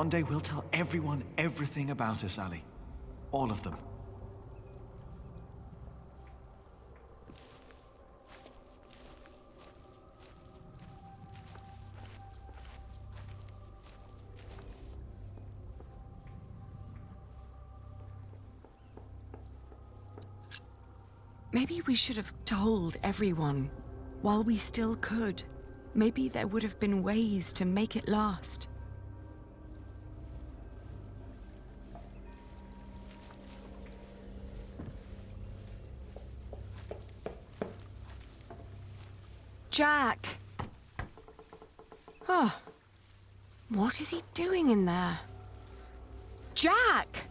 One day we'll tell everyone everything about us, Ali. All of them. Maybe we should have told everyone while we still could. Maybe there would have been ways to make it last. Jack! Oh, what is he doing in there? Jack!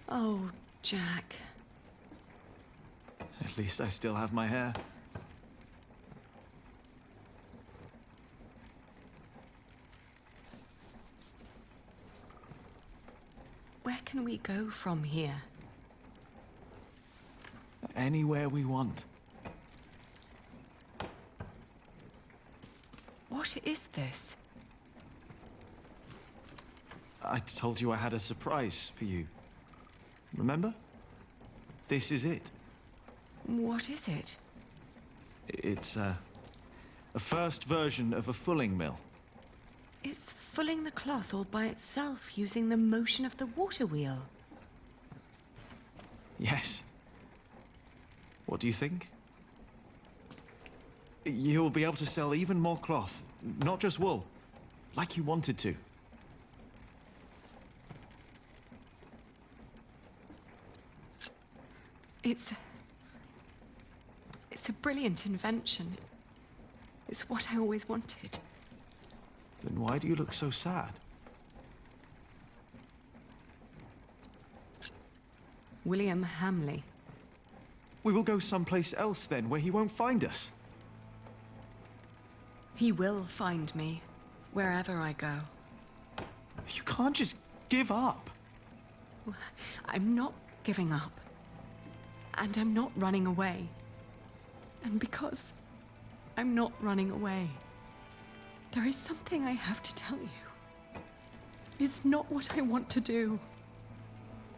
Oh, Jack. At least I still have my hair. Where can we go from here? Anywhere we want. What is this? I told you I had a surprise for you. Remember? This is it. What is it? It's a first version of a fulling mill. It's fulling the cloth all by itself using the motion of the water wheel. Yes. What do you think? You'll be able to sell even more cloth, not just wool, like you wanted to. It's a brilliant invention. It's what I always wanted. Then why do you look so sad? William Hamley. We will go someplace else then, where he won't find us. He will find me, wherever I go. You can't just give up. I'm not giving up. And I'm not running away. And because I'm not running away, there is something I have to tell you. It's not what I want to do.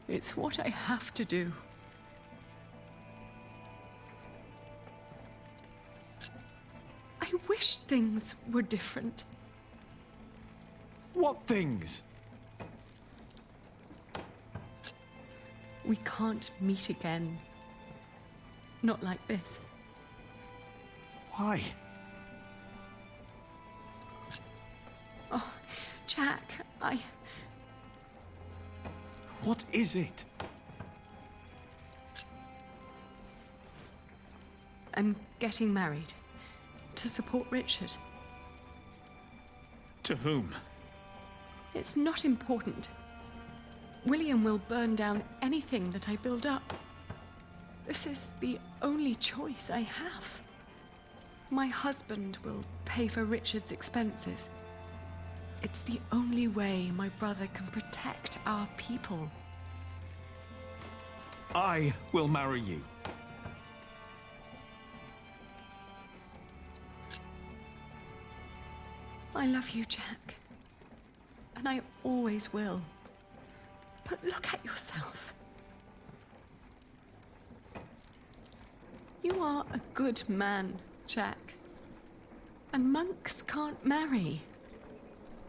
It's what I have to do. I wish things were different. What things? We can't meet again. Not like this. Why? Oh, Jack, What is it? I'm getting married. To support Richard. To whom? It's not important. William will burn down anything that I build up. This is the only choice I have. My husband will pay for Richard's expenses. It's the only way my brother can protect our people. I will marry you. I love you, Jack. And I always will. But look at yourself. You are a good man, Jack. And monks can't marry.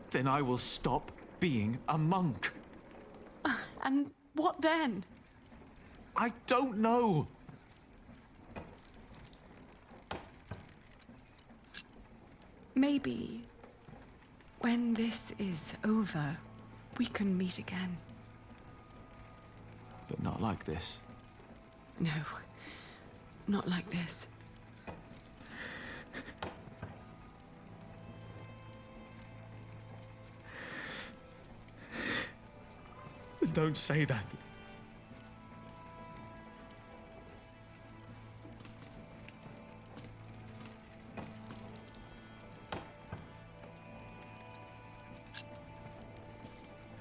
Then I will stop being a monk. And what then? I don't know. Maybe when this is over, we can meet again. But not like this. No, not like this. Don't say that.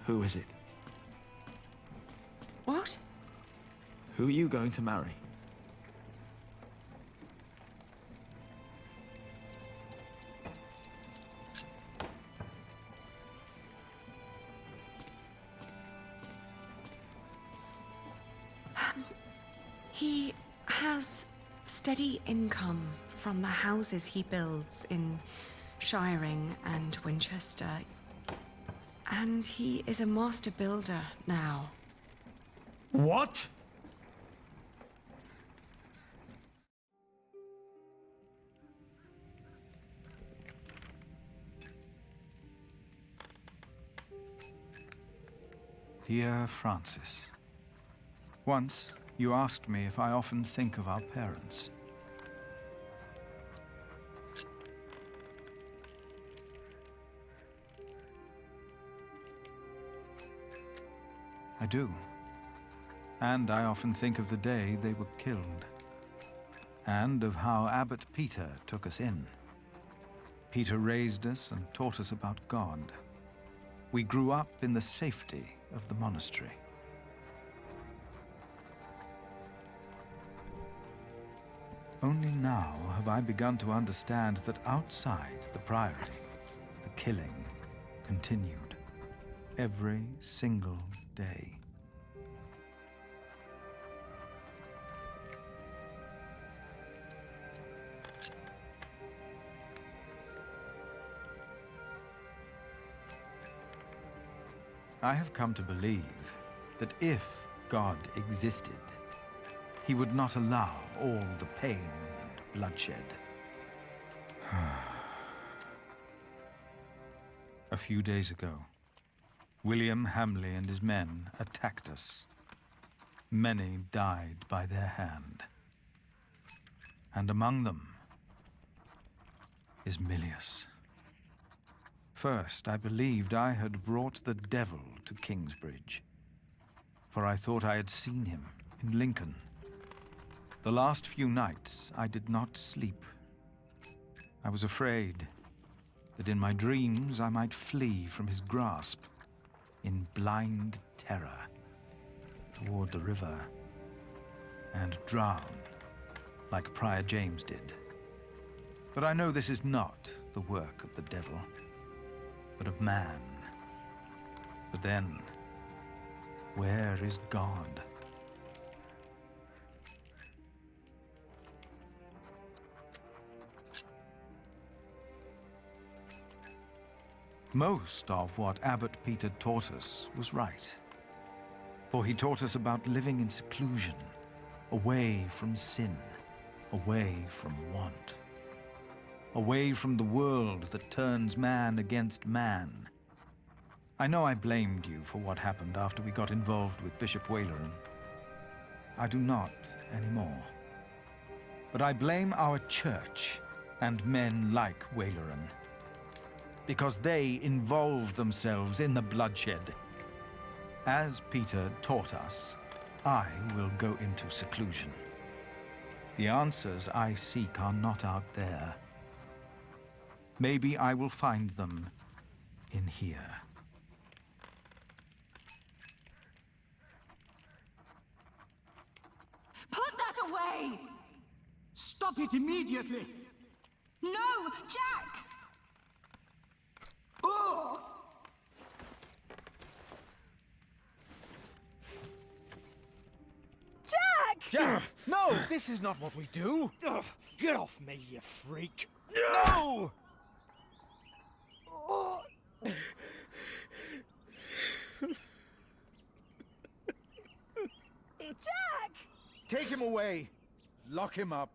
Who is it? What? Who are you going to marry? He has steady income from the houses he builds in Shiring and Winchester. And he is a master builder now. What? Dear Francis, once you asked me if I often think of our parents. I do. And I often think of the day they were killed. And of how Abbot Peter took us in. Peter raised us and taught us about God. We grew up in the safety of the monastery. Only now have I begun to understand that outside the priory, the killing continued every single day. I have come to believe that if God existed, he would not allow all the pain and bloodshed. A few days ago, William Hamley and his men attacked us. Many died by their hand. And among them is Milius. First, I believed I had brought the devil to Kingsbridge, for I thought I had seen him in Lincoln. The last few nights, I did not sleep. I was afraid that in my dreams I might flee from his grasp in blind terror toward the river and drown like Prior James did. But I know this is not the work of the devil, but of man. But then, where is God? Most of what Abbot Peter taught us was right. For he taught us about living in seclusion, away from sin, away from want, away from the world that turns man against man. I know I blamed you for what happened after we got involved with Bishop Waleran. I do not anymore. But I blame our church and men like Waleran, because they involved themselves in the bloodshed. As Peter taught us, I will go into seclusion. The answers I seek are not out there. Maybe I will find them in here. Put that away! Stop it immediately! No, Jack! Oh! Jack! Jack! No! This is not what we do! Ugh, get off me, you freak! No! Oh. Jack! Take him away! Lock him up!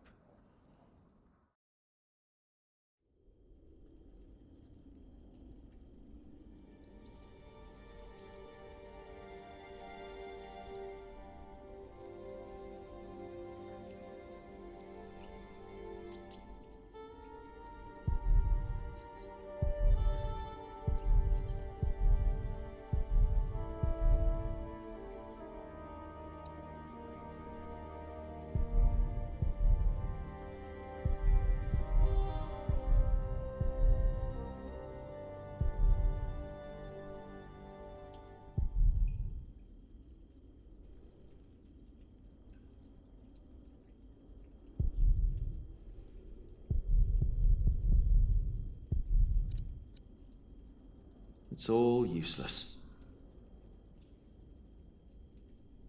It's all useless.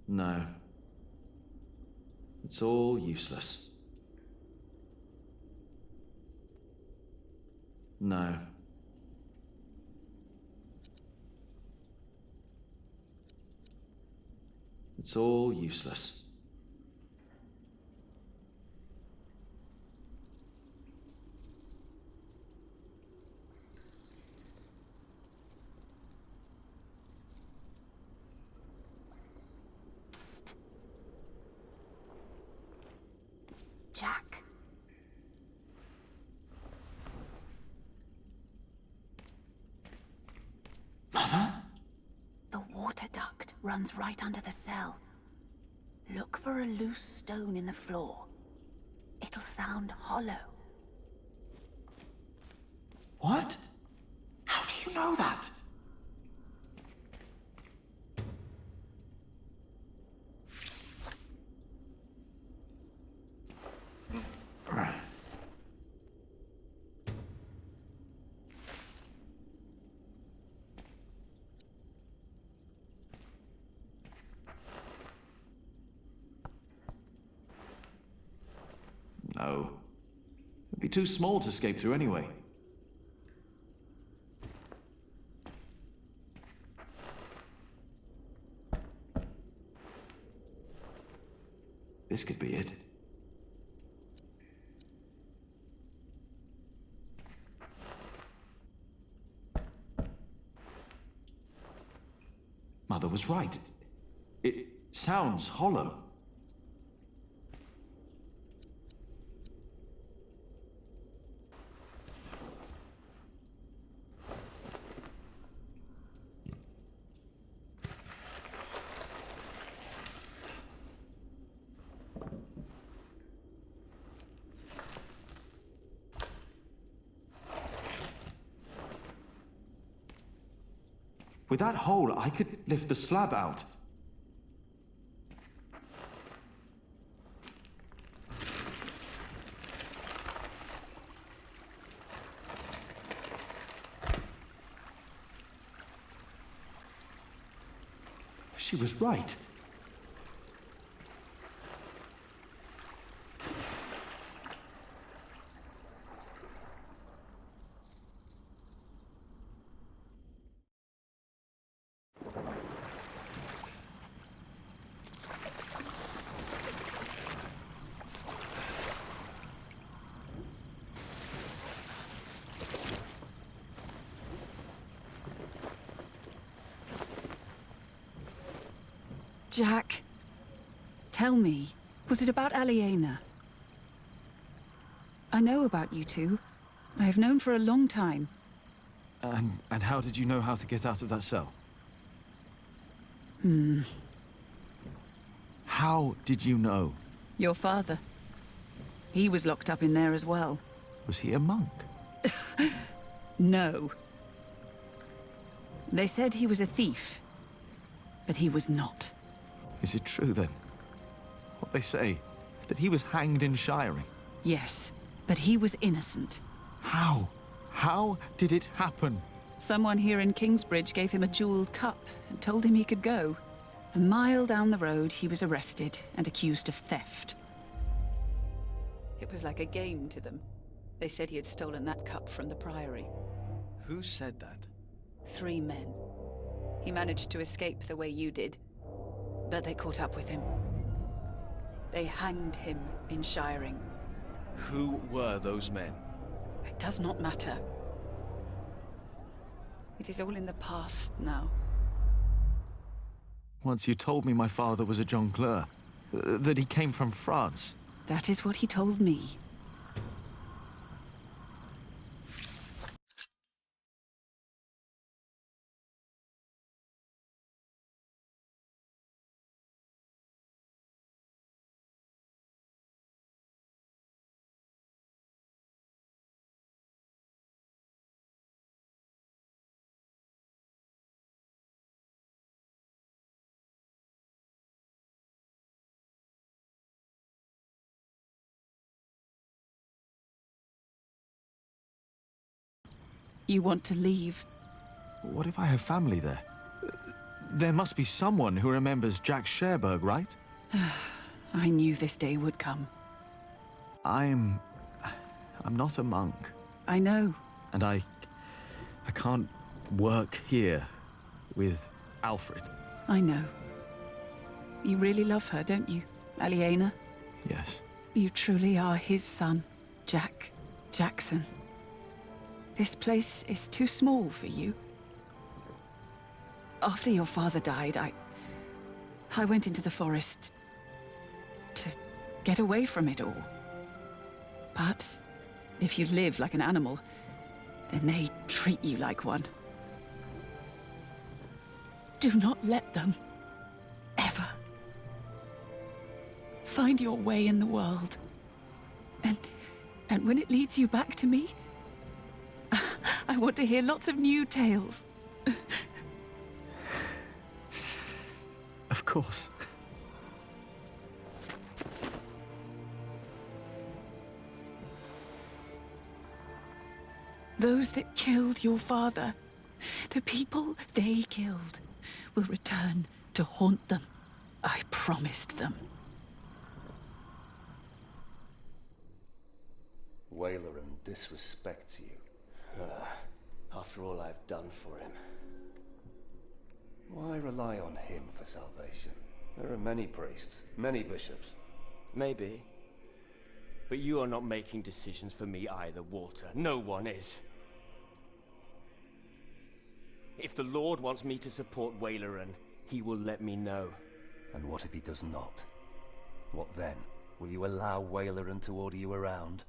No. It's all useless. No. It's all useless. Jack. Mother? The water duct runs right under the cell. Look for a loose stone in the floor. It'll sound hollow. What? How do you know that? No. It'd be too small to escape through anyway. This could be it. Mother was right. It sounds hollow. With that hole, I could lift the slab out. She was right. Jack, tell me, was it about Aliena? I know about you two. I have known for a long time. And how did you know how to get out of that cell? How did you know? Your father. He was locked up in there as well. Was he a monk? No. They said he was a thief, but he was not. Is it true then? What they say, that he was hanged in shiring? Yes, but he was innocent. How? How did it happen? Someone here in Kingsbridge gave him a jeweled cup and told him he could go. A mile down the road, he was arrested and accused of theft. It was like a game to them. They said he had stolen that cup from the Priory. Who said that? 3 men. He managed to escape the way you did, but they caught up with him. They hanged him in shiring. Who were those men? It does not matter. It is all in the past now. Once you told me my father was a jongleur, that he came from France. That is what he told me. You want to leave? What if I have family there? There must be someone who remembers Jack Sherberg, right? I knew this day would come. I'm not a monk. I know. And I can't work here with Alfred. I know. You really love her, don't you, Aliena? Yes. You truly are his son, Jack Jackson. This place is too small for you. After your father died, I went into the forest to get away from it all. But if you live like an animal, then they treat you like one. Do not let them, ever, find your way in the world. And when it leads you back to me, I want to hear lots of new tales. Of course. Those that killed your father, the people they killed, will return to haunt them. I promised them. Wayleran disrespects you. After all I've done for him. Why rely on him for salvation? There are many priests, many bishops. Maybe. But you are not making decisions for me either, Walter. No one is. If the Lord wants me to support Wayleran, he will let me know. And what if he does not? What then? Will you allow Wayleran to order you around?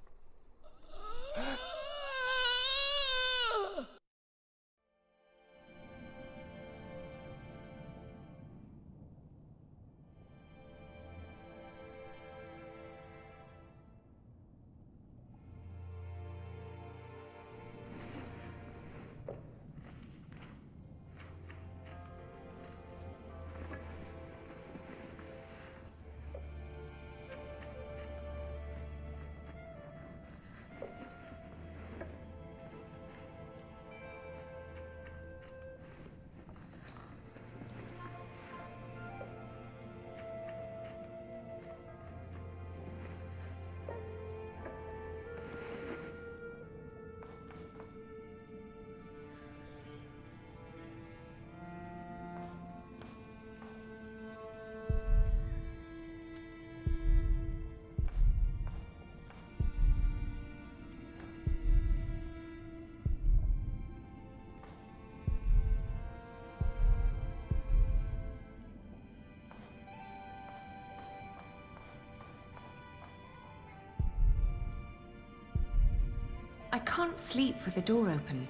I can't sleep with the door open.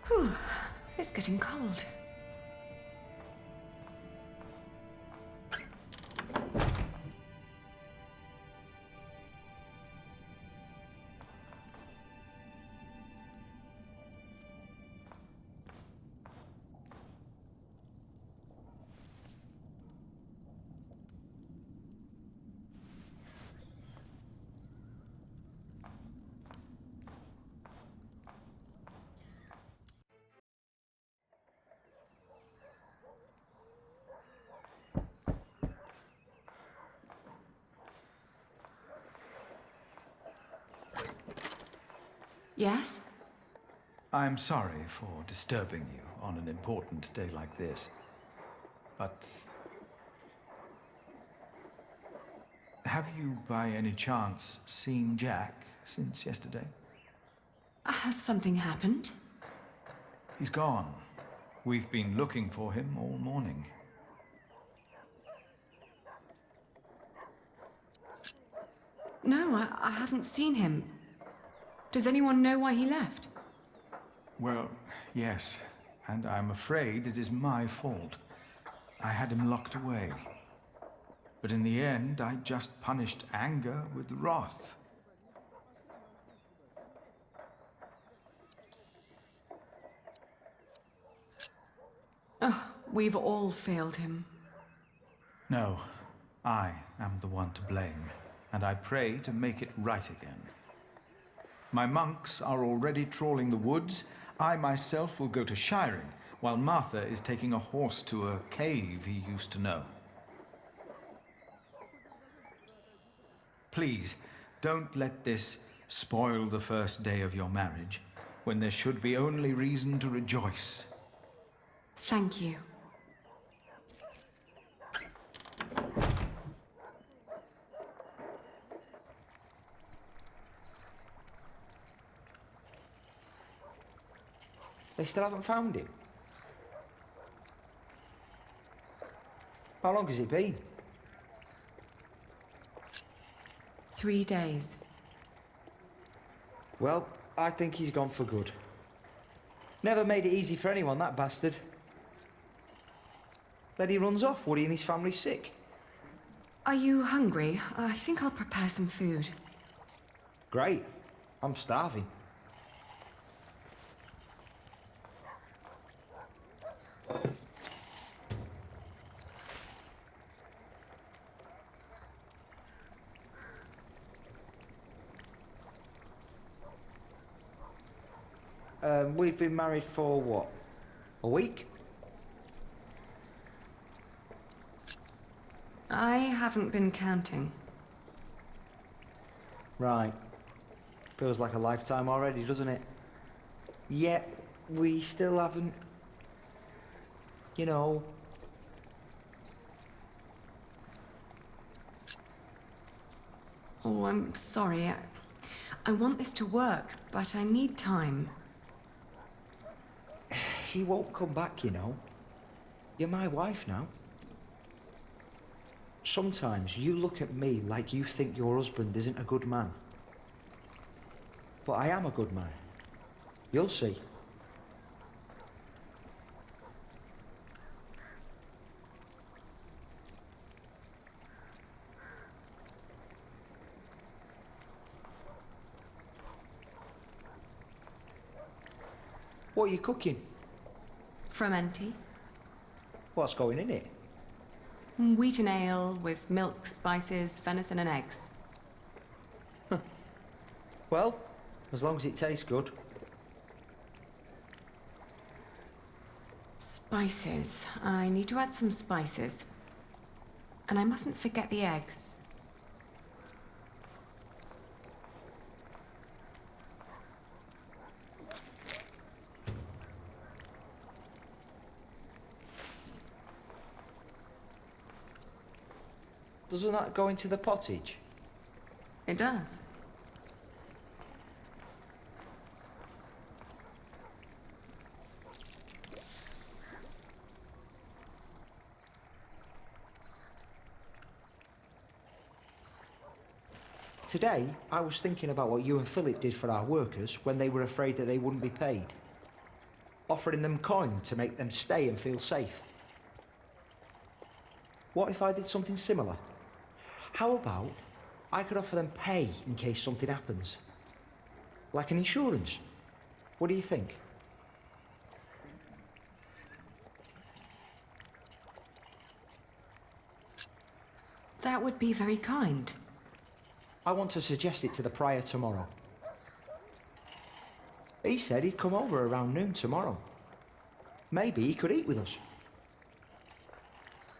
Whew, it's getting cold. Yes? I'm sorry for disturbing you on an important day like this, but have you by any chance seen Jack since yesterday? Has something happened? He's gone. We've been looking for him all morning. No, I haven't seen him. Does anyone know why he left? Well, yes, and I'm afraid it is my fault. I had him locked away. But in the end, I just punished anger with wrath. Oh, we've all failed him. No, I am the one to blame, and I pray to make it right again. My monks are already trawling the woods. I myself will go to shiring, while Martha is taking a horse to a cave he used to know. Please, don't let this spoil the first day of your marriage, when there should be only reason to rejoice. Thank you. They still haven't found him? How long has it been? 3 days. Well, I think he's gone for good. Never made it easy for anyone, that bastard. Then he runs off. Woody and his family's sick. Are you hungry? I think I'll prepare some food. Great. I'm starving. We've been married for what? A week? I haven't been counting. Right. Feels like a lifetime already, doesn't it? Yet, we still haven't... You know... Oh, I'm sorry. I want this to work, but I need time. He won't come back, you know. You're my wife now. Sometimes you look at me like you think your husband isn't a good man. But I am a good man. You'll see. What are you cooking? Frumenti. What's going in it? Wheaten ale with milk, spices, venison and eggs. Well, as long as it tastes good. Spices. I need to add some spices. And I mustn't forget the eggs. Doesn't that go into the pottage? It does. Today, I was thinking about what you and Philip did for our workers when they were afraid that they wouldn't be paid. Offering them coin to make them stay and feel safe. What if I did something similar? How about I could offer them pay in case something happens? Like an insurance. What do you think? That would be very kind. I want to suggest it to the prior tomorrow. He said he'd come over around noon tomorrow. Maybe he could eat with us.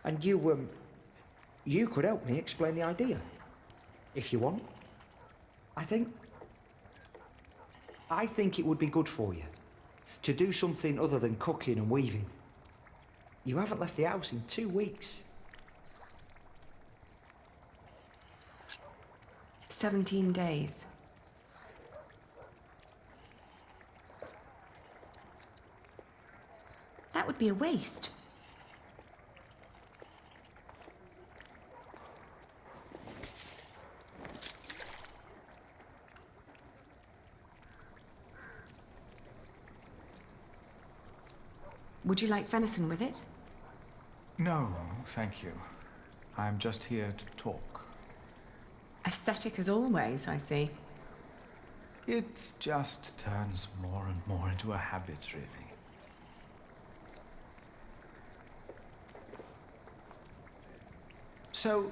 And you could help me explain the idea, if you want. I think it would be good for you to do something other than cooking and weaving. You haven't left the house in 2 weeks. 17 days. That would be a waste. Would you like venison with it? No, thank you. I'm just here to talk. Ascetic as always, I see. It just turns more and more into a habit, really. So,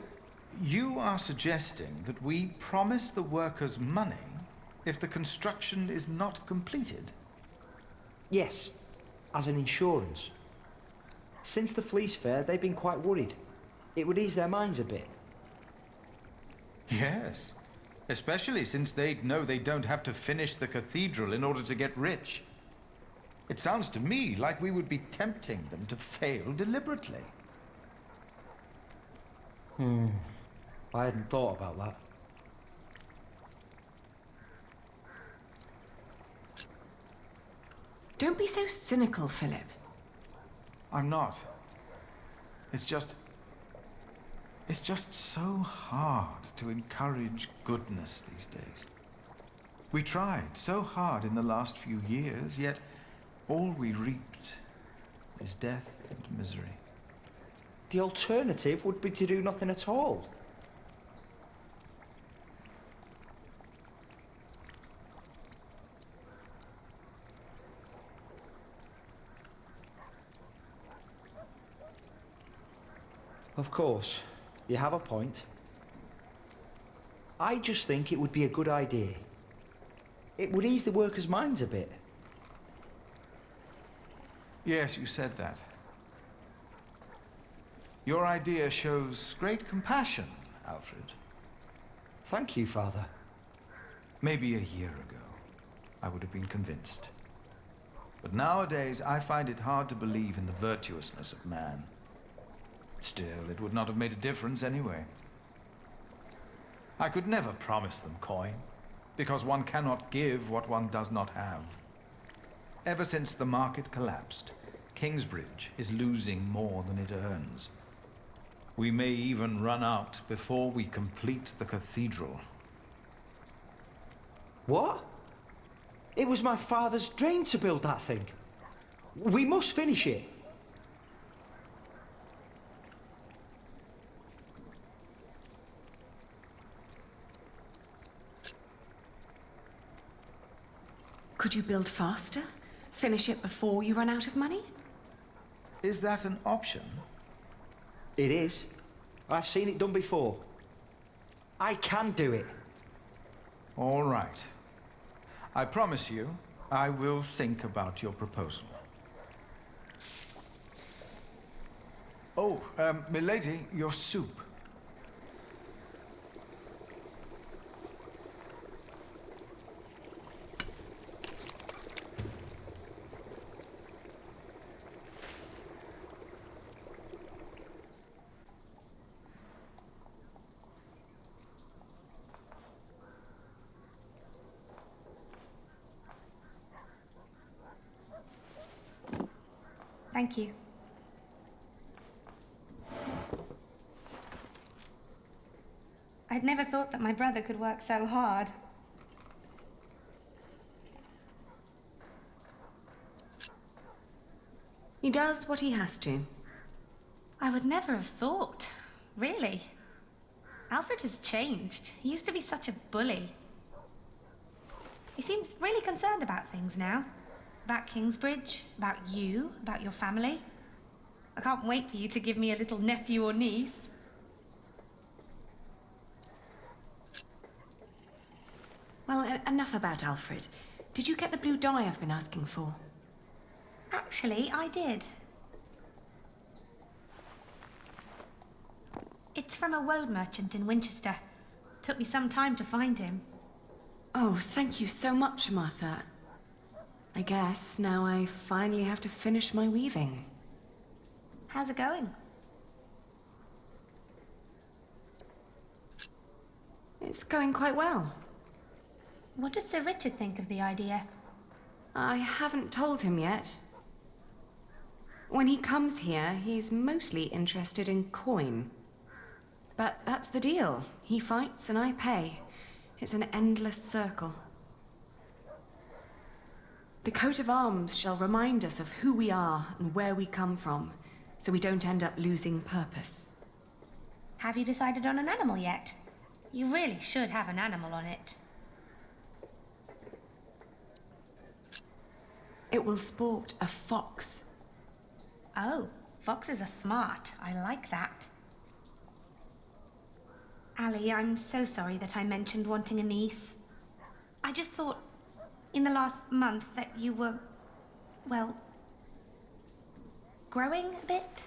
you are suggesting that we promise the workers money if the construction is not completed? Yes, as an insurance. Since the Fleece Fair, they've been quite worried. It would ease their minds a bit. Yes, especially since they'd know they don't have to finish the cathedral in order to get rich. It sounds to me like we would be tempting them to fail deliberately. I hadn't thought about that. Don't be so cynical, Philip. I'm not. It's just so hard to encourage goodness these days. We tried so hard in the last few years, yet all we reaped is death and misery. The alternative would be to do nothing at all. Of course, you have a point. I just think it would be a good idea. It would ease the workers' minds a bit. Yes, you said that. Your idea shows great compassion, Alfred. Thank you, Father. Maybe a year ago, I would have been convinced. But nowadays, I find it hard to believe in the virtuousness of man. Still, it would not have made a difference anyway. I could never promise them coin, because one cannot give what one does not have. Ever since the market collapsed, Kingsbridge is losing more than it earns. We may even run out before we complete the cathedral. What? It was my father's dream to build that thing. We must finish it. Could you build faster? Finish it before you run out of money? Is that an option? It is. I've seen it done before. I can do it. All right. I promise you, I will think about your proposal. Oh, milady, your soup. Thank you. I'd never thought that my brother could work so hard. He does what he has to. I would never have thought. Really. Alfred has changed. He used to be such a bully. He seems really concerned about things now. About Kingsbridge, about you, about your family. I can't wait for you to give me a little nephew or niece. Well, enough about Alfred. Did you get the blue dye I've been asking for? Actually, I did. It's from a woad merchant in Winchester. Took me some time to find him. Oh, thank you so much, Martha. I guess now I finally have to finish my weaving. How's it going? It's going quite well. What does Sir Richard think of the idea? I haven't told him yet. When he comes here, he's mostly interested in coin. But that's the deal. He fights and I pay. It's an endless circle. The coat of arms shall remind us of who we are and where we come from, so we don't end up losing purpose. Have you decided on an animal yet? You really should have an animal on it. It will sport a fox. Oh, foxes are smart. I like that. Ali, I'm so sorry that I mentioned wanting a niece. I just thought, in the last month, that you were, well, growing a bit.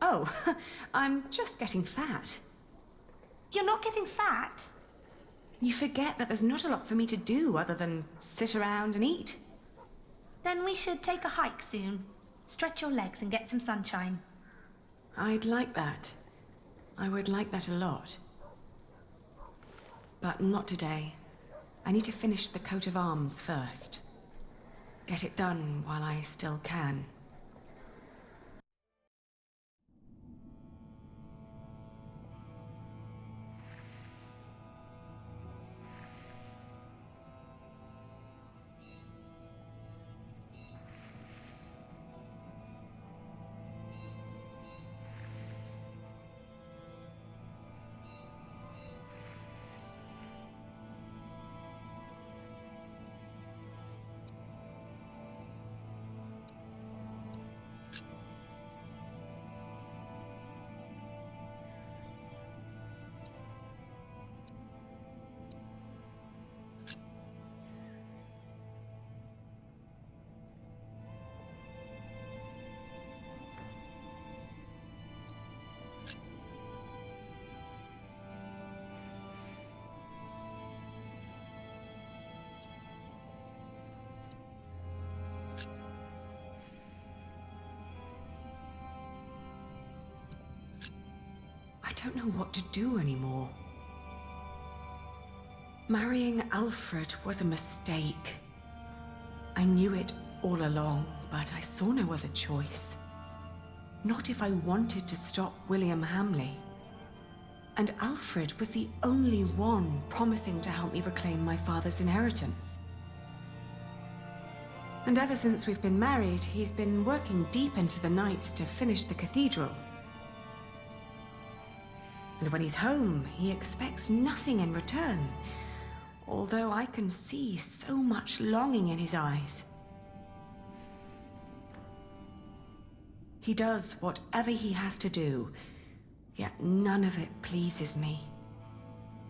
Oh, I'm just getting fat. You're not getting fat? You forget that there's not a lot for me to do other than sit around and eat. Then we should take a hike soon. Stretch your legs and get some sunshine. I'd like that. I would like that a lot. But not today. I need to finish the coat of arms first. Get it done while I still can. I don't know what to do anymore. Marrying Alfred was a mistake. I knew it all along, but I saw no other choice. Not if I wanted to stop William Hamley. And Alfred was the only one promising to help me reclaim my father's inheritance. And ever since we've been married, he's been working deep into the night to finish the cathedral. And when he's home, he expects nothing in return, although I can see so much longing in his eyes. He does whatever he has to do, yet none of it pleases me.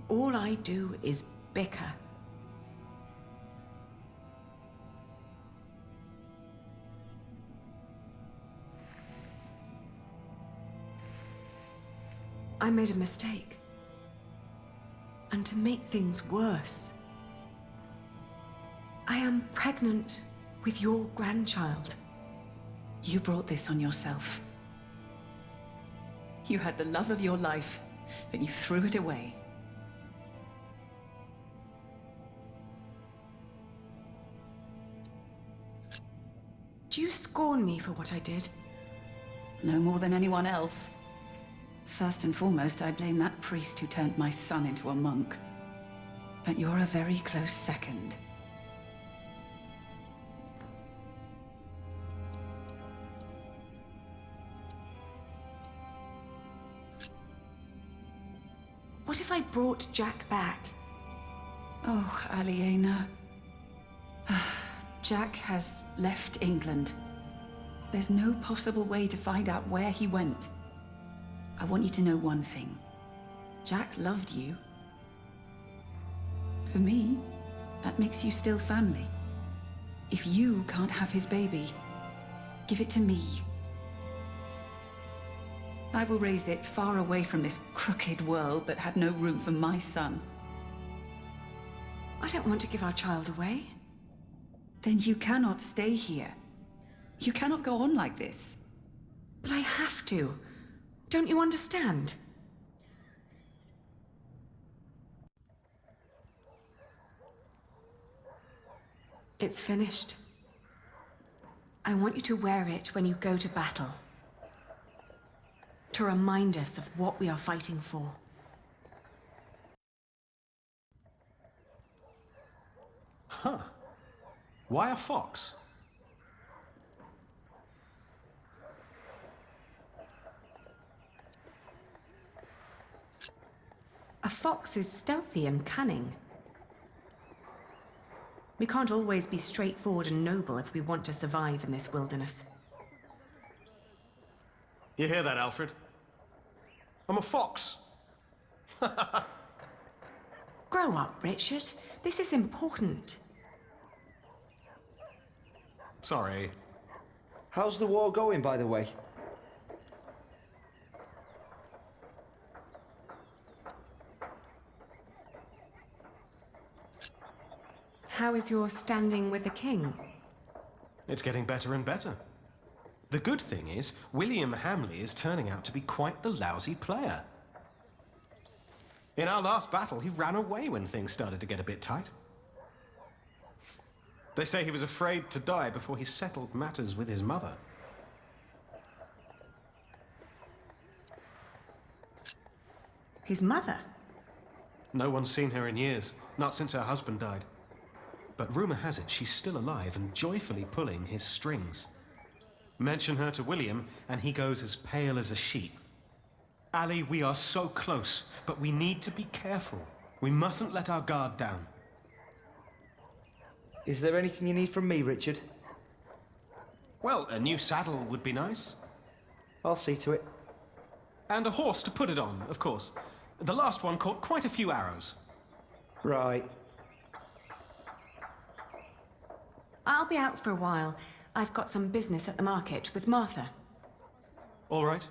All I do is bicker. I made a mistake. And to make things worse, I am pregnant with your grandchild. You brought this on yourself. You had the love of your life, but you threw it away. Do you scorn me for what I did? No more than anyone else. First and foremost, I blame that priest who turned my son into a monk. But you're a very close second. What if I brought Jack back? Oh, Aliena. Jack has left England. There's no possible way to find out where he went. I want you to know one thing. Jack loved you. For me, that makes you still family. If you can't have his baby, give it to me. I will raise it far away from this crooked world that had no room for my son. I don't want to give our child away. Then you cannot stay here. You cannot go on like this. But I have to. Don't you understand? It's finished. I want you to wear it when you go to battle. To remind us of what we are fighting for. Huh. Why a fox? A fox is stealthy and cunning. We can't always be straightforward and noble if we want to survive in this wilderness. You hear that, Alfred? I'm a fox. Grow up, Richard. This is important. Sorry. How's the war going, by the way? How is your standing with the king? It's getting better and better. The good thing is, William Hamley is turning out to be quite the lousy player. In our last battle, he ran away when things started to get a bit tight. They say he was afraid to die before he settled matters with his mother. His mother? No one's seen her in years, not since her husband died. But rumor has it she's still alive and joyfully pulling his strings. Mention her to William, and he goes as pale as a sheep. Ali, we are so close, but we need to be careful. We mustn't let our guard down. Is there anything you need from me, Richard? Well, a new saddle would be nice. I'll see to it. And a horse to put it on, of course. The last one caught quite a few arrows. Right. I'll be out for a while. I've got some business at the market with Martha. All right.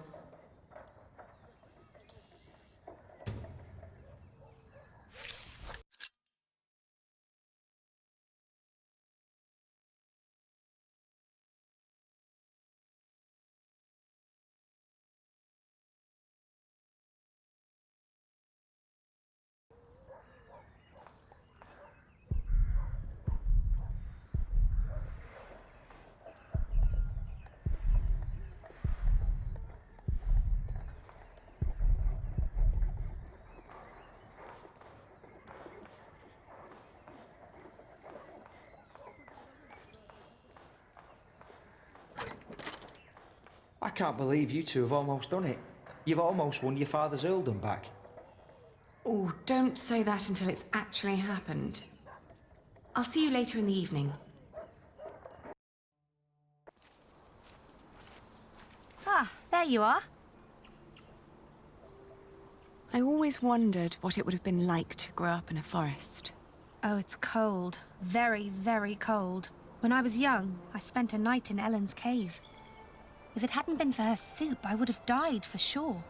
I can't believe you two have almost done it. You've almost won your father's earldom back. Oh, don't say that until it's actually happened. I'll see you later in the evening. Ah, there you are. I always wondered what it would have been like to grow up in a forest. Oh, it's cold. Very, very cold. When I was young, I spent a night in Ellen's cave. If it hadn't been for her soup, I would have died for sure.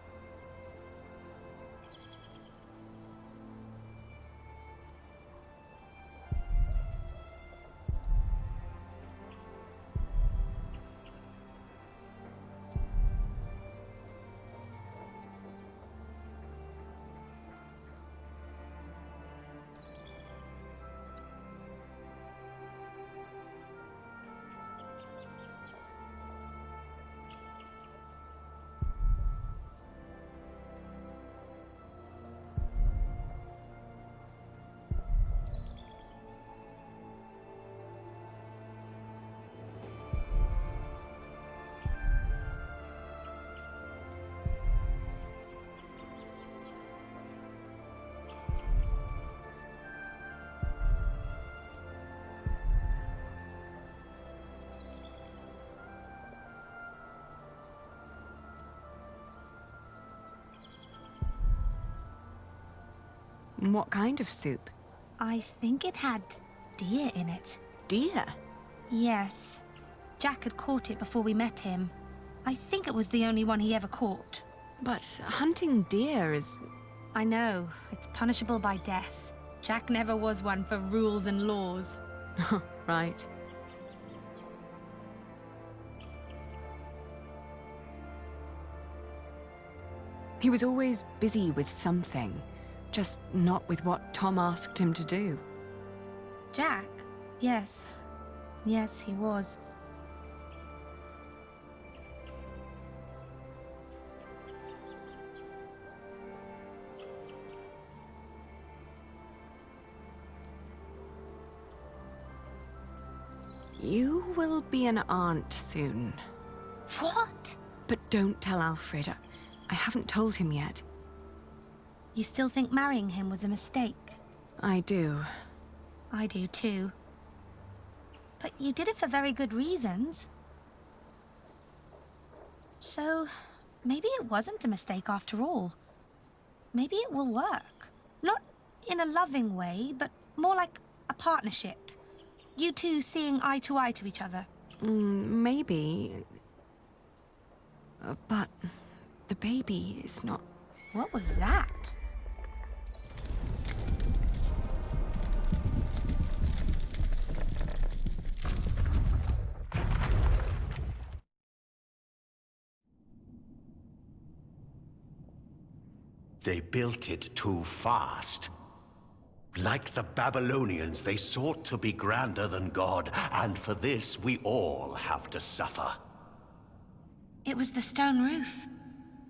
What kind of soup? I think it had deer in it. Deer? Yes. Jack had caught it before we met him. I think it was the only one he ever caught. But hunting deer is... I know. It's punishable by death. Jack never was one for rules and laws. Right. He was always busy with something. Just not with what Tom asked him to do. Jack? Yes. Yes, he was. You will be an aunt soon. What? But don't tell Alfred. I haven't told him yet. You still think marrying him was a mistake? I do. I do too. But you did it for very good reasons. So, maybe it wasn't a mistake after all. Maybe it will work. in a loving way, but more like a partnership. You two seeing eye to each other. Maybe. But the baby is not... What was that? They built it too fast. Like the Babylonians, they sought to be grander than God, and for this we all have to suffer. It was the stone roof.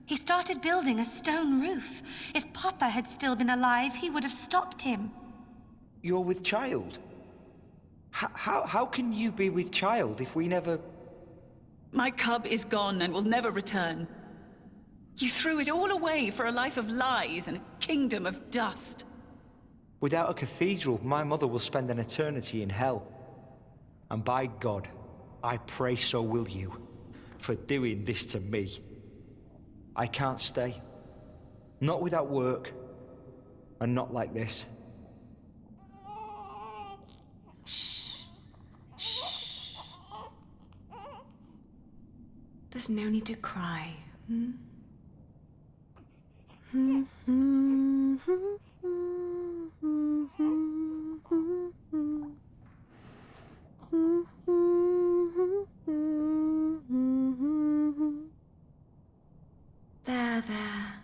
He started building a stone roof. If Papa had still been alive, he would have stopped him. You're with child? How can you be with child if we never... My cub is gone and will never return. You threw it all away for a life of lies and a kingdom of dust. Without a cathedral, my mother will spend an eternity in hell. And by God, I pray so will you, for doing this to me. I can't stay. Not without work, and not like this. Shh. Shh. There's no need to cry. There.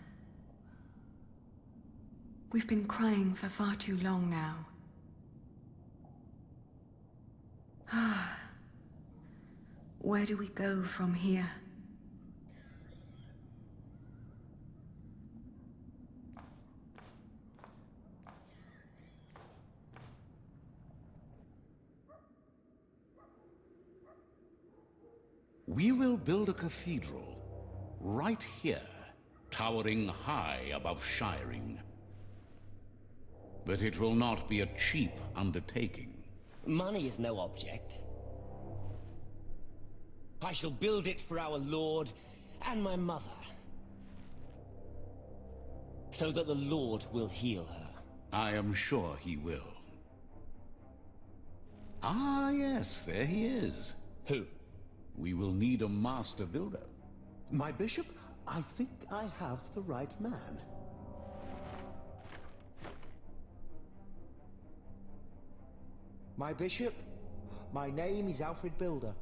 We've been crying for far too long now. Where do we go from here? We will build a cathedral right here, towering high above Shiring. But it will not be a cheap undertaking. Money is no object. I shall build it for our Lord and my mother, so that the Lord will heal her. I am sure he will. Ah, yes, there he is. Who? We will need a master builder. My bishop, I think I have the right man. My bishop, my name is Alfred Builder.